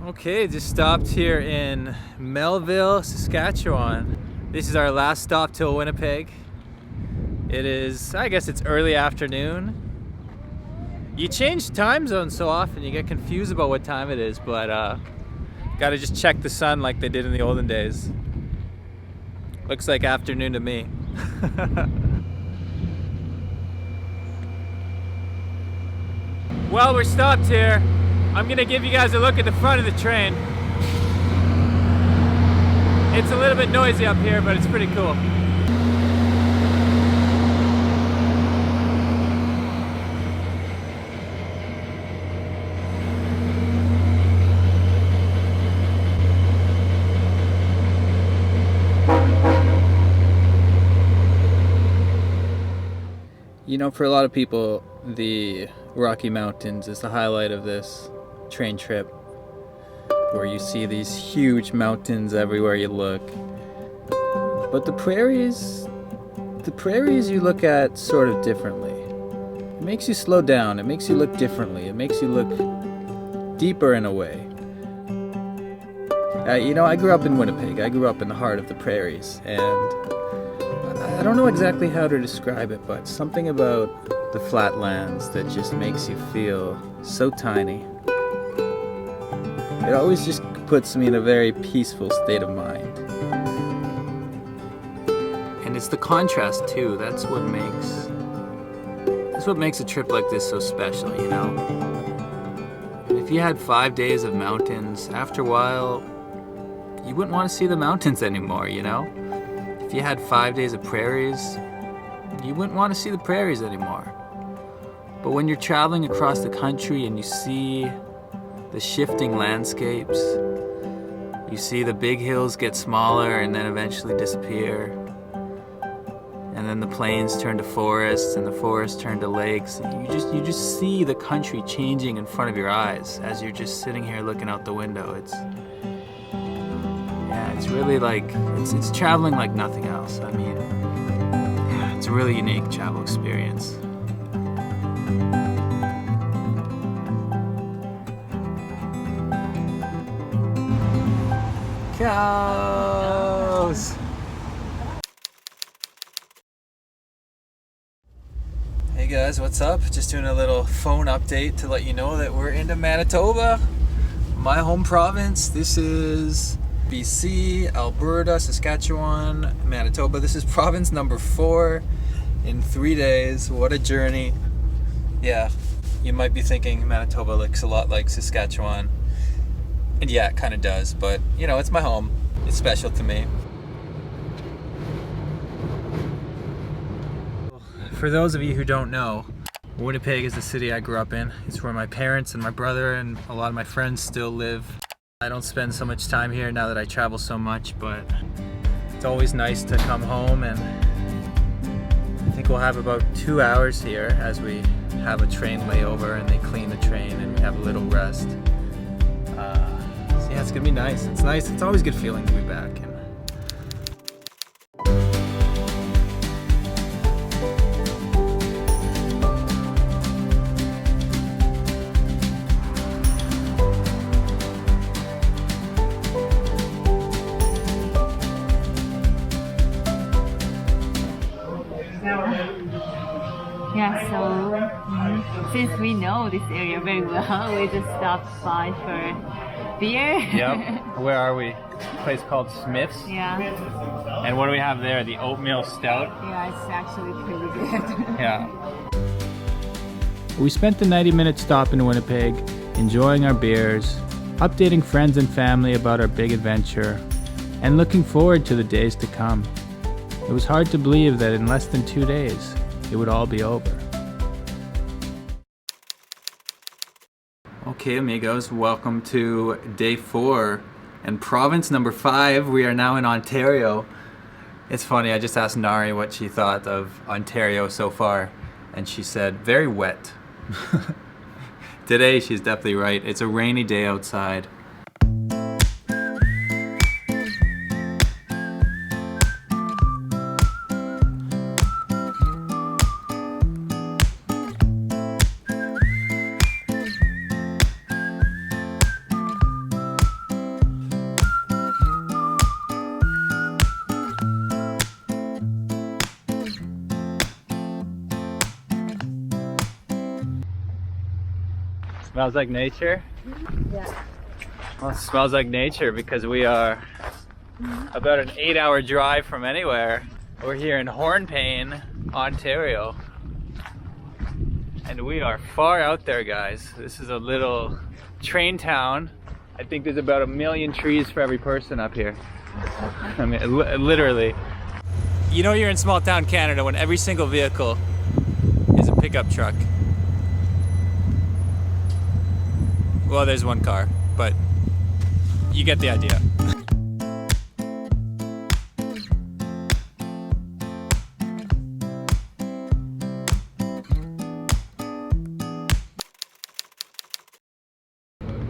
Okay, just stopped here in Melville, Saskatchewan. This is our last stop till Winnipeg. It is, I guess it's early afternoon. You change time zones so often, you get confused about what time it is, but gotta just check the sun like they did in the olden days. Looks like afternoon to me. Well, we're stopped here. I'm gonna give you guys a look at the front of the train. It's a little bit noisy up here, but it's pretty cool. You know, for a lot of people, the Rocky Mountains is the highlight of this train trip, where you see these huge mountains everywhere you look. But the prairies you look at sort of differently. It makes you slow down, it makes you look differently, it makes you look deeper in a way. You know, I grew up in Winnipeg, I grew up in the heart of the prairies, and I don't know exactly how to describe it, but something about the flatlands that just makes you feel so tiny. It always just puts me in a very peaceful state of mind. And it's the contrast too, that's what makes a trip like this so special, you know? If you had 5 days of mountains, after a while, you wouldn't want to see the mountains anymore, you know? If you had 5 days of prairies, you wouldn't want to see the prairies anymore. But when you're traveling across the country and you see the shifting landscapes, you see the big hills get smaller and then eventually disappear, and then the plains turn to forests and the forests turn to lakes. You just see the country changing in front of your eyes as you're just sitting here looking out the window. It's really like, it's traveling like nothing else. I mean, yeah, it's a really unique travel experience. Cows! Hey guys, what's up? Just doing a little phone update to let you know that we're into Manitoba, my home province. This is BC, Alberta, Saskatchewan, Manitoba. This is province number 4 in 3 days. What a journey. Yeah, you might be thinking Manitoba looks a lot like Saskatchewan. And yeah, it kind of does, but you know, it's my home. It's special to me. For those of you who don't know, Winnipeg is the city I grew up in. It's where my parents and my brother and a lot of my friends still live. I don't spend so much time here now that I travel so much, but it's always nice to come home, and I think we'll have about 2 hours here as we have a train layover and they clean the train and we have a little rest. So yeah, it's gonna be nice. It's nice. It's always a good feeling to be back. Yeah, so since we know this area very well, we just stopped by for beer. Yep. Where are we? A place called Smith's. Yeah. And what do we have there? The oatmeal stout. Yeah, it's actually pretty good. Yeah. We spent the 90-minute stop in Winnipeg, enjoying our beers, updating friends and family about our big adventure, and looking forward to the days to come. It was hard to believe that in less than 2 days, it would all be over. Okay, amigos, welcome to day 4 and province number 5. We are now in Ontario. It's funny, I just asked Nari what she thought of Ontario so far, and she said, very wet. Today, she's definitely right. It's a rainy day outside. Smells like nature? Yeah. Well, it smells like nature because we are about an 8-hour drive from anywhere. We're here in Hornpain, Ontario. And we are far out there, guys. This is a little train town. I think there's about 1 million trees for every person up here. I mean, literally. You know you're in small town Canada when every single vehicle is a pickup truck. Well, there's one car, but you get the idea.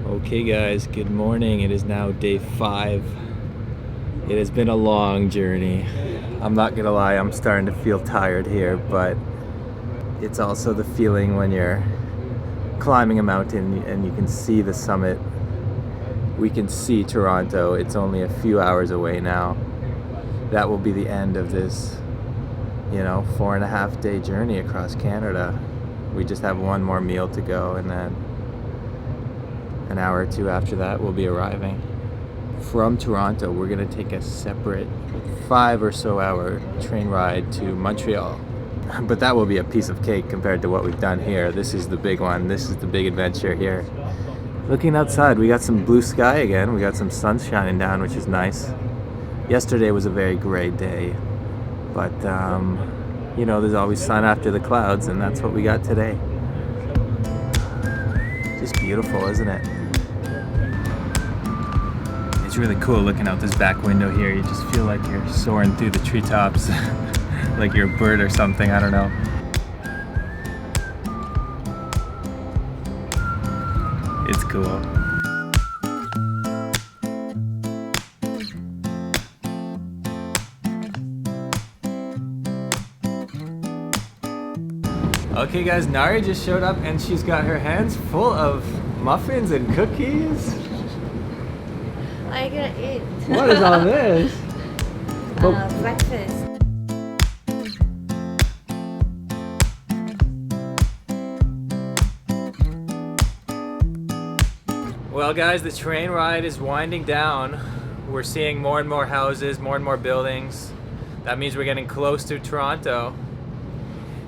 Okay guys, good morning. It is now day 5. It has been a long journey. I'm not gonna lie, I'm starting to feel tired here, but it's also the feeling when you're climbing a mountain and you can see the summit. We can see Toronto. It's only a few hours away now. That will be the end of this, 4.5 day journey across Canada. We just have one more meal to go, and then an hour or two after that we'll be arriving. From Toronto, we're gonna take a separate 5 or so hour train ride to Montreal. But that will be a piece of cake compared to what we've done here. This is the big one. This is the big adventure here. Looking outside, we got some blue sky again. We got some sun shining down, which is nice. Yesterday was a very gray day, but there's always sun after the clouds, and that's what we got today. Just beautiful, isn't it? It's really cool looking out this back window here. You just feel like you're soaring through the treetops. Like you're a bird or something, I don't know. It's cool. Okay guys, Nari just showed up and she's got her hands full of muffins and cookies. I gotta eat. What is all this? Breakfast. Well guys, the train ride is winding down. We're seeing more and more houses, more and more buildings. That means we're getting close to Toronto.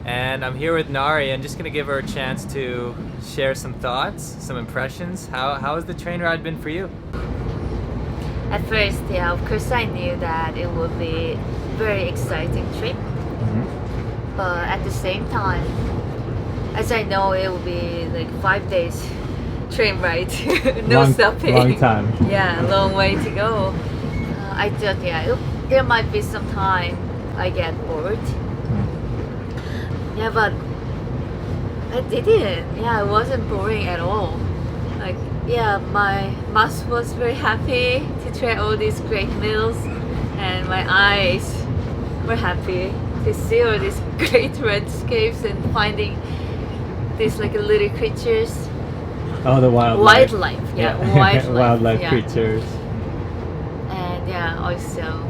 And I'm here with Nari and just gonna give her a chance to share some thoughts, some impressions. How has the train ride been for you? At first, yeah, of course I knew that it would be a very exciting trip. But at the same time, as I know it will be like 5 days train ride, no stopping. Long time. Yeah, long way to go. I thought, there might be some time I get bored. Yeah, but I didn't. Yeah, it wasn't boring at all. Like, my mouth was very happy to try all these great meals, and my eyes were happy to see all these great landscapes and finding these like little creatures. Oh, the wildlife. Wildlife. Wildlife creatures. And also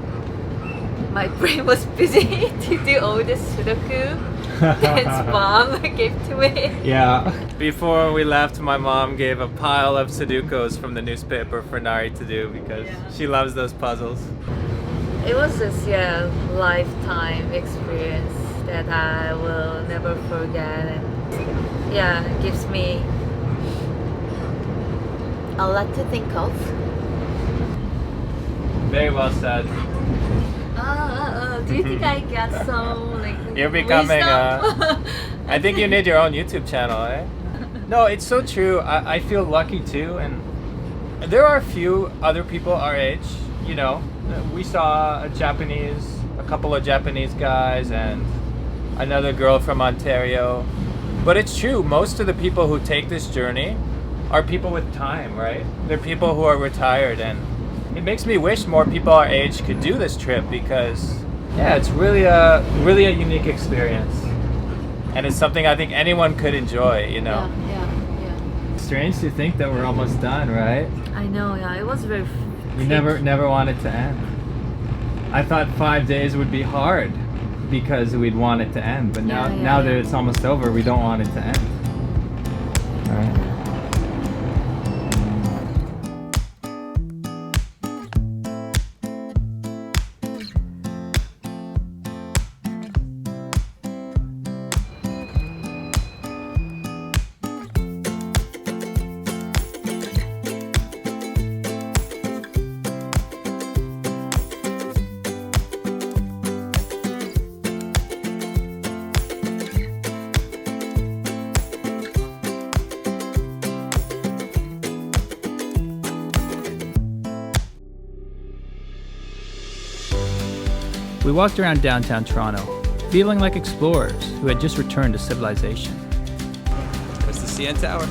my brain was busy to do all this Sudoku that mom gave to me. Yeah. Before we left, my mom gave a pile of Sudokus from the newspaper for Nari to do because she loves those puzzles. It was just lifetime experience that I will never forget, and it gives me a lot to think of. Very well said. Do you think I got some You're becoming I think you need your own YouTube channel, eh? No, it's so true. I feel lucky too, and there are a few other people our age, we saw a couple of Japanese guys and another girl from Ontario. But it's true, most of the people who take this journey are people with time, right? They're people who are retired, and it makes me wish more people our age could do this trip because it's really a unique experience. And it's something I think anyone could enjoy, Yeah. Strange to think that we're almost done, right? I know, it was very You never want it to end. I thought 5 days would be hard because we'd want it to end, but now that it's almost over, we don't want it to end. All right. we walked around downtown Toronto, feeling like explorers who had just returned to civilization. There's the CN Tower.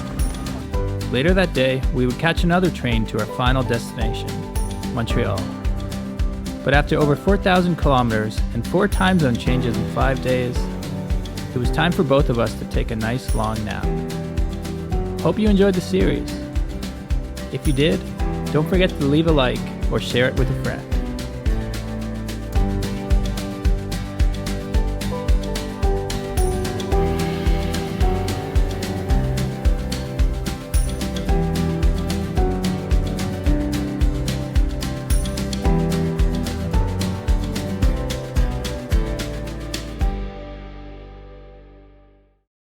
Later that day, we would catch another train to our final destination, Montreal. But after over 4,000 kilometers and 4 time zone changes in 5 days, it was time for both of us to take a nice long nap. Hope you enjoyed the series. If you did, don't forget to leave a like or share it with a friend.